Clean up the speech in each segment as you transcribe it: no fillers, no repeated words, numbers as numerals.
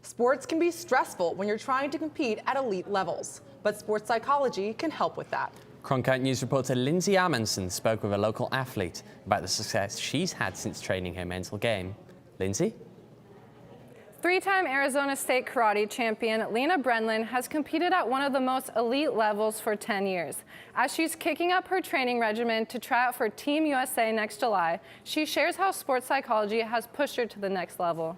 Sports can be stressful when you're trying to compete at elite levels, but sports psychology can help with that. Cronkite News reporter Lindsay Amundsen spoke with a local athlete about the success she's had since training her mental game. Lindsay? Three-time Arizona State karate champion Lina Breunlin has competed at one of the most elite levels for 10 years. As she's kicking up her training regimen to try out for Team USA next July, she shares how sports psychology has pushed her to the next level.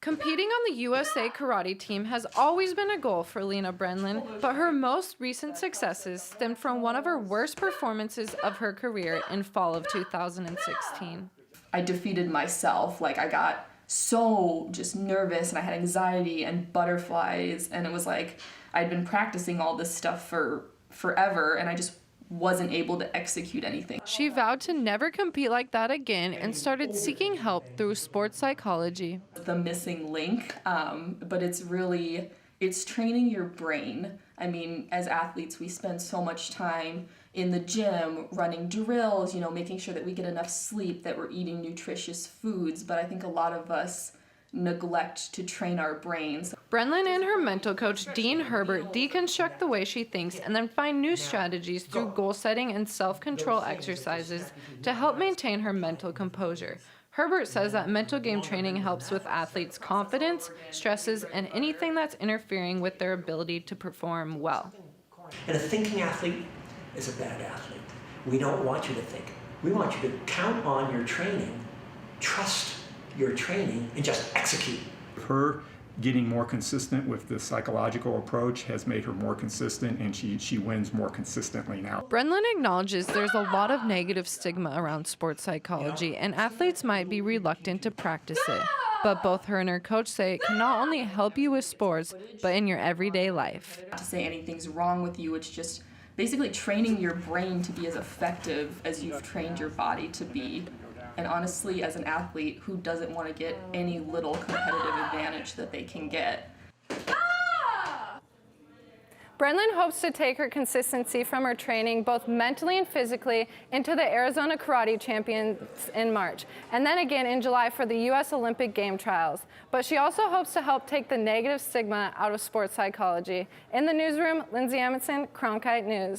Competing on the USA karate team has always been a goal for Lina Breunlin, but her most recent successes stemmed from one of her worst performances of her career in fall of 2016. I defeated myself. I got so just nervous and I had anxiety and butterflies, and it was like I'd been practicing all this stuff for forever and I just wasn't able to execute anything. She vowed to never compete like that again and started seeking help through sports psychology. The missing link, but it's training your brain. I mean, as athletes, we spend so much time in the gym running drills, making sure that we get enough sleep, that we're eating nutritious foods, but I think a lot of us neglect to train our brains. Breunlin and her mental coach, Dean Herbert, deconstruct the way she thinks and then find new strategies through goal setting and self-control exercises to help maintain her mental composure. Herbert says that mental game training helps with athletes' confidence, stresses, and anything that's interfering with their ability to perform well. And a thinking athlete is a bad athlete. We don't want you to think. We want you to count on your training, trust your training, and just execute. Her getting more consistent with the psychological approach has made her more consistent, and she wins more consistently now. Breunlin acknowledges there's a lot of negative stigma around sports psychology, and athletes might be reluctant to practice it. But both her and her coach say it can not only help you with sports, but in your everyday life. Not to say anything's wrong with you, it's just basically training your brain to be as effective as you've trained your body to be. And honestly, as an athlete, who doesn't want to get any little competitive advantage that they can get? Breunlin hopes to take her consistency from her training, both mentally and physically, into the Arizona Karate Champions in March, and then again in July for the U.S. Olympic Game trials. But she also hopes to help take the negative stigma out of sports psychology. In the newsroom, Lindsay Amundsen, Cronkite News.